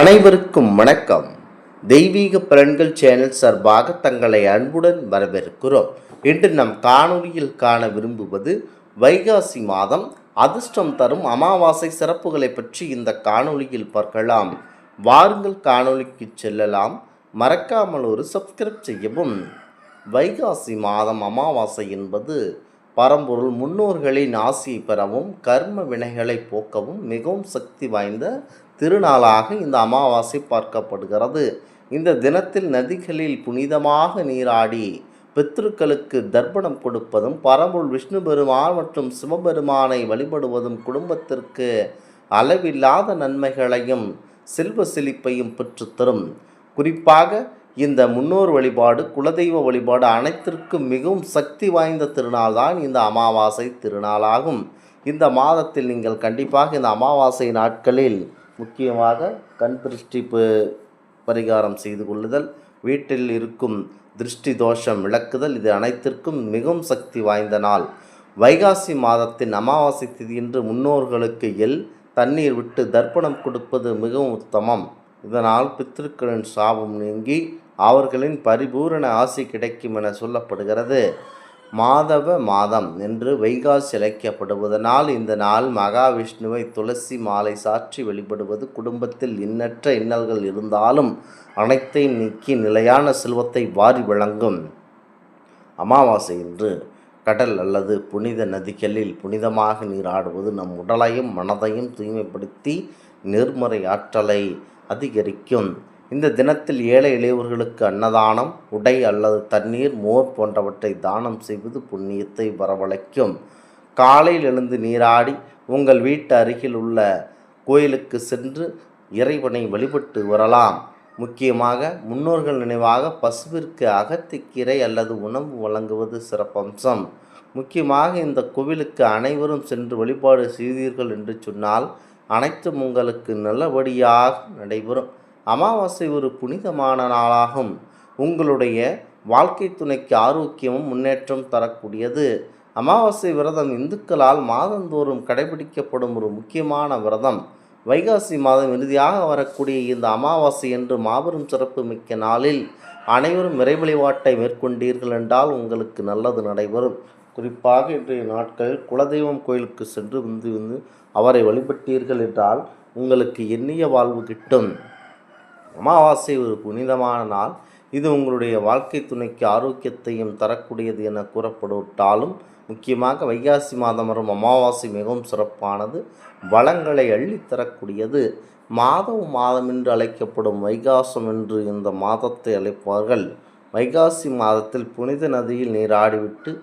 அனைவருக்கும் வணக்கம். தெய்வீக பலன்கள் சேனல் சார்பாக தங்களை அன்புடன் வரவேற்கிறோம். இன்று நம் காணொலியில் காண விரும்புவது வைகாசி மாதம் அதிர்ஷ்டம் தரும் அமாவாசை சிறப்புகளை பற்றி இந்த காணொலியில் பார்க்கலாம். வாருங்கள் காணொலிக்கு செல்லலாம். மறக்காமல் ஒரு சப்ஸ்கிரைப் செய்யவும். வைகாசி மாதம் அமாவாசை என்பது பரம்பொருள் முன்னோர்களின் ஆசியை பெறவும் கர்ம வினைகளை போக்கவும் மிகவும் சக்தி வாய்ந்த திருநாளாக இந்த அமாவாசை பார்க்கப்படுகிறது. இந்த தினத்தில் நதிகளில் புனிதமாக நீராடி பித்ருக்களுக்கு தர்ப்பணம் கொடுப்பதும் பரம்பொருள் விஷ்ணு பெருமான் மற்றும் சிவபெருமானை வழிபடுவதும் குடும்பத்திற்கு அளவில்லாத நன்மைகளையும் செல்வ செழிப்பையும் பெற்றுத்தரும். குறிப்பாக இந்த முன்னோர் வழிபாடு குலதெய்வ வழிபாடு அனைத்திற்கும் மிகவும் சக்தி வாய்ந்த திருநாள் தான் இந்த அமாவாசை திருநாளாகும். இந்த மாதத்தில் நீங்கள் கண்டிப்பாக இந்த அமாவாசை நாட்களில் முக்கியமாக கண் திருஷ்டி பரிகாரம் செய்து கொள்ளுதல், வீட்டில் இருக்கும் திருஷ்டி தோஷம் விளக்குதல், இது அனைத்திற்கும் மிகவும் சக்தி வாய்ந்த நாள். வைகாசி மாதத்தின் அமாவாசை திதியன்று முன்னோர்களுக்கு தண்ணீர் விட்டு தர்ப்பணம் கொடுப்பது மிகவும் உத்தமம். இதனால் பித்ருக்களின் சாபம் நீங்கி அவர்களின் பரிபூரண ஆசி கிடைக்கும் என சொல்லப்படுகிறது. மாதவ மாதம் என்று வைகாசி அழைக்கப்படுவதனால் இந்த நாள் மகாவிஷ்ணுவை துளசி மாலை சாற்றி வழிபடுவது குடும்பத்தில் எண்ணற்ற இன்னல்கள் இருந்தாலும் அனைத்தையும் நீக்கி நிலையான செல்வத்தை வாரி வழங்கும். அமாவாசை என்று கடல் அல்லது புனித நதிகளில் புனிதமாக நீராடுவது நம் உடலையும் மனதையும் தூய்மைப்படுத்தி நேர்மறை ஆற்றலை அதிகரிக்கும். இந்த தினத்தில் ஏழை எளியவர்களுக்கு அன்னதானம், உடை அல்லது தண்ணீர், மோர் போன்றவற்றை தானம் செய்வது புண்ணியத்தை வரவழைக்கும். காலையில் எழுந்து நீராடி உங்கள் வீட்டு அருகில் உள்ள கோயிலுக்கு சென்று இறைவனை வழிபட்டு வரலாம். முக்கியமாக முன்னோர்கள் நினைவாக பசுவிற்கு அகத்திக்கீரை அல்லது உணவு வழங்குவது சிறப்பம்சம். முக்கியமாக இந்த கோவிலுக்கு அனைவரும் சென்று வழிபாடு செய்தீர்கள் என்று சொன்னால் அனைத்தும் உங்களுக்கு நல்லபடியாக நடைபெறும். அமாவாசை ஒரு புனிதமான நாளாகும். உங்களுடைய வாழ்க்கை துணைக்கு ஆரோக்கியமும் முன்னேற்றம் தரக்கூடியது. அமாவாசை விரதம் இந்துக்களால் மாதந்தோறும் கடைபிடிக்கப்படும் ஒரு முக்கியமான விரதம். வைகாசி மாதம் இறுதியாக வரக்கூடிய இந்த அமாவாசை என்று மாபெரும் சிறப்பு மிக்க நாளில் அனைவரும் இறை வழிபாட்டை மேற்கொண்டீர்கள் என்றால் உங்களுக்கு நல்லது நடைபெறும். குறிப்பாக இன்றைய நாட்களில் குலதெய்வம் கோயிலுக்கு சென்று வந்து அவரை வழிபட்டீர்கள் என்றால் உங்களுக்கு எண்ணிய வாழ்வு கிட்டும். அமாவாசை ஒரு புனிதமான நாள். இது உங்களுடைய வாழ்க்கை துணைக்கு ஆரோக்கியத்தையும் தரக்கூடியது என கூறப்பட்டாலும் முக்கியமாக வைகாசி மாதம் வரும் அமாவாசை மிகவும் சிறப்பானது, வளங்களை அள்ளித்தரக்கூடியது. மாதம் என்று அழைக்கப்படும் வைகாசம் என்று இந்த மாதத்தை அழைப்பார்கள். வைகாசி மாதத்தில் புனித நதியில் நீராடிவிட்டு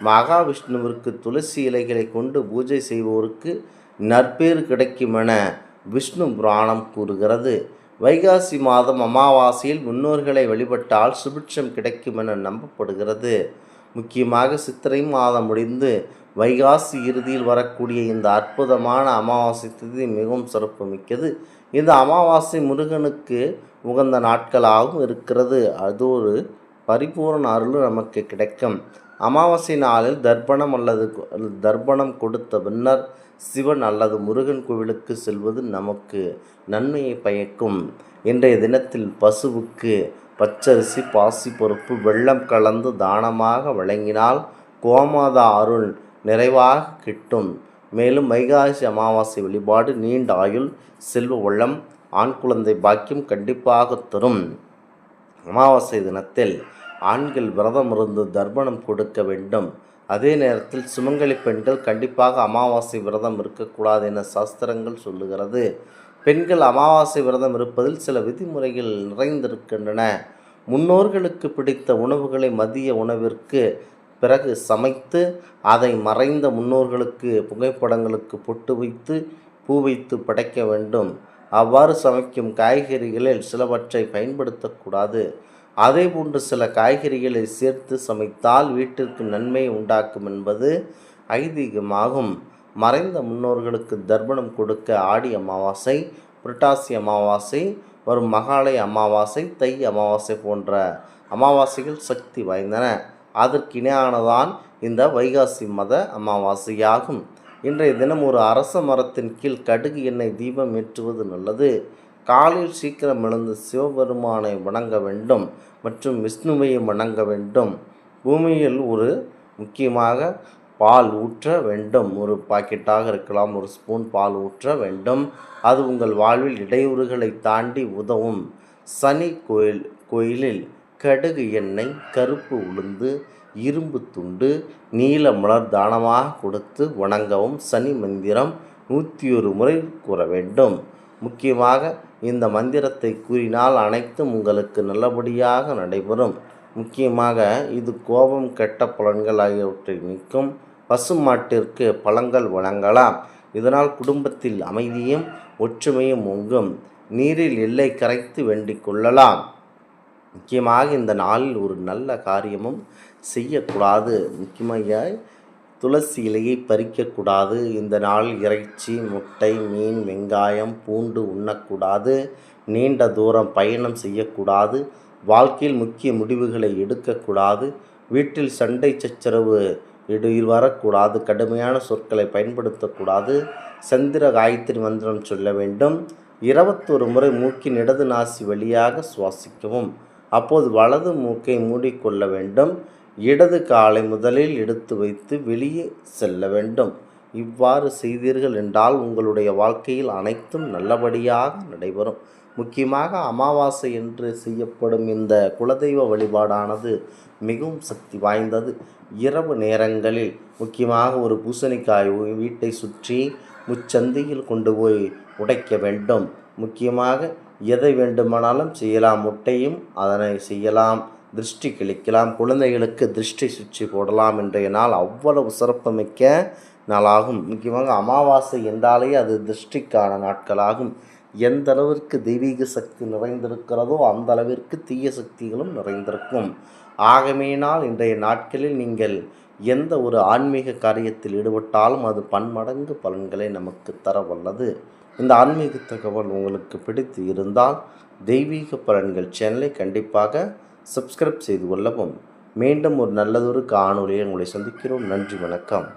மகாவிஷ்ணுவிற்கு துளசி இலைகளை கொண்டு பூஜை செய்வோருக்கு நற்பேறு கிடைக்கும் என விஷ்ணு புராணம் கூறுகிறது. வைகாசி மாதம் அமாவாசையில் முன்னோர்களை வழிபட்டால் சுபிட்சம் கிடைக்கும் என நம்பப்படுகிறது. முக்கியமாக சித்திரை மாதம் முடிந்து வைகாசி இறுதியில் வரக்கூடிய இந்த அற்புதமான அமாவாசை திதி மிகவும் சிறப்பு மிக்கது. இந்த அமாவாசை முருகனுக்கு உகந்த நாட்களாகவும் இருக்கிறது. அது ஒரு பரிபூரண அருள் நமக்கு கிடைக்கும். அமாவாசை நாளில் தர்ப்பணம் கொடுத்த பின்னர் சிவன் அல்லது முருகன் கோவிலுக்கு செல்வது நமக்கு நன்மையை பயக்கும். இன்றைய தினத்தில் பசுவுக்கு பச்சரிசி, பாசிப்பருப்பு, வெல்லம் கலந்து தானமாக வழங்கினால் கோமாதா அருள் நிறைவாக கிட்டும். மேலும் வைகாசி அமாவாசை வழிபாடு நீண்ட ஆயுள், செல்வ வளம், ஆண் குழந்தை பாக்கியம் கண்டிப்பாக தரும். அமாவாசை தினத்தில் ஆண்கள் விரதம் இருந்து தர்ப்பணம் கொடுக்க வேண்டும். அதே நேரத்தில் சுமங்கலி பெண்கள் கண்டிப்பாக அமாவாசை விரதம் இருக்கக்கூடாது என சாஸ்திரங்கள் சொல்லுகிறது. பெண்கள் அமாவாசை விரதம் இருப்பதில் சில விதிமுறைகள் நிறைந்திருக்கின்றன. முன்னோர்களுக்கு பிடித்த உணவுகளை மதிய உணவிற்கு பிறகு சமைத்து அதை மறைந்த முன்னோர்களுக்கு புகைப்படங்களுக்கு பொட்டு வைத்து பூ வைத்து படைக்க வேண்டும். அவ்வாறு சமைக்கும் காய்கறிகளில் சிலவற்றை பயன்படுத்தக்கூடாது. அதேபோன்று சில காய்கறிகளை சேர்த்து சமைத்தால் வீட்டிற்கு நன்மை உண்டாக்கும் என்பது ஐதீகமாகும். மறைந்த முன்னோர்களுக்கு தர்ப்பணம் கொடுக்க ஆடி அமாவாசை, புரட்டாசி அமாவாசை, வரும் மகாலய அமாவாசை, தை அமாவாசை போன்ற அமாவாசைகள் சக்தி வாய்ந்தன. அதற்கு இணையானதான் இந்த வைகாசி மத அமாவாசையாகும். இன்றைய தினம் ஒரு அரச மரத்தின் கீழ் கடுகு எண்ணெய் தீபம் ஏற்றுவது நல்லது. காலையில் சீக்கிரம் எழுந்து சிவபெருமானை வணங்க வேண்டும் மற்றும் விஷ்ணுவையும் வணங்க வேண்டும். பூமியில் ஒரு முக்கியமாக பால் ஊற்ற வேண்டும். ஒரு பாக்கெட்டாக இருக்கலாம், ஒரு ஸ்பூன் பால் ஊற்ற வேண்டும். அது உங்கள் வாழ்வில் இடையூறுகளை தாண்டி உதவும். சனி கோயிலில் கடுகு எண்ணெய், கருப்பு உளுந்து, இரும்பு துண்டு, நீல மலர் தானமாக கொடுத்து வணங்கவும். சனி மந்திரம் 101 முறை கூற வேண்டும். முக்கியமாக இந்த மந்திரத்தை கூறினால் அனைத்தும் உங்களுக்கு நல்லபடியாக நடைபெறும். முக்கியமாக இது கோபம், கெட்ட பலன்கள் ஆகியவற்றை நீக்கும். பசுமாட்டிற்கு பழங்கள் வழங்கலாம். இதனால் குடும்பத்தில் அமைதியும் ஒற்றுமையும் ஓங்கும். நீரில் எல்லை கரைத்து வேண்டிக் கொள்ளலாம். முக்கியமாக இந்த நாளில் ஒரு நல்ல காரியமும் செய்யக்கூடாது. முக்கியமாக துளசி இலையை பறிக்கக்கூடாது. இந்த நாளில் இறைச்சி, முட்டை, மீன், வெங்காயம், பூண்டு உண்ணக்கூடாது. நீண்ட தூரம் பயணம் செய்யக்கூடாது. வாழ்க்கையில் முக்கிய முடிவுகளை எடுக்கக்கூடாது. வீட்டில் சண்டை சச்சரவு வரக்கூடாது. கடுமையான சொற்களை பயன்படுத்தக்கூடாது. சந்திர காயத்ரி மந்திரம் சொல்ல வேண்டும். 21 முறை மூக்கின் இடது நாசி வழியாக சுவாசிக்கவும். அப்போது வலது மூக்கை மூடிக்கொள்ள வேண்டும். இடது காலை முதலில் எடுத்து வைத்து வெளியே செல்ல வேண்டும். இவ்வாறு செய்தீர்கள் என்றால் உங்களுடைய வாழ்க்கையில் அனைத்தும் நல்லபடியாக நடைபெறும். முக்கியமாக அமாவாசை என்று செய்யப்படும் இந்த குலதெய்வ வழிபாடானது மிகவும் சக்தி வாய்ந்தது. இரவு நேரங்களில் முக்கியமாக ஒரு பூசணிக்காய் வீட்டை சுற்றி முச்சந்தியில் கொண்டு போய் உடைக்க வேண்டும். முக்கியமாக எதை வேண்டுமானாலும் செய்யலாம். முட்டையும் அதனை செய்யலாம். திருஷ்டி கிழிக்கலாம். குழந்தைகளுக்கு திருஷ்டி சுற்றி போடலாம். இன்றைய நாள் அவ்வளவு சிறப்புமிக்க நாளாகும். முக்கியமாக அமாவாசை என்றாலே அது திருஷ்டிக்கான நாட்களாகும். எந்த அளவிற்கு தெய்வீக சக்தி நிறைந்திருக்கிறதோ அந்த அளவிற்கு தீய சக்திகளும் நிறைந்திருக்கும். ஆகமையினால் இன்றைய நாட்களில் நீங்கள் எந்த ஒரு ஆன்மீக காரியத்தில் ஈடுபட்டாலும் அது பன்மடங்கு பலன்களை நமக்கு தர வல்லது. இந்த ஆன்மீக தகவல் உங்களுக்கு பிடித்து இருந்தால் தெய்வீக பலன்கள் சேனலை கண்டிப்பாக சப்ஸ்கிரைப் செய்து கொள்ளவும். மீண்டும் ஒரு நல்லதொரு காணொலியை உங்களை சந்திக்கிறோம். நன்றி, வணக்கம்.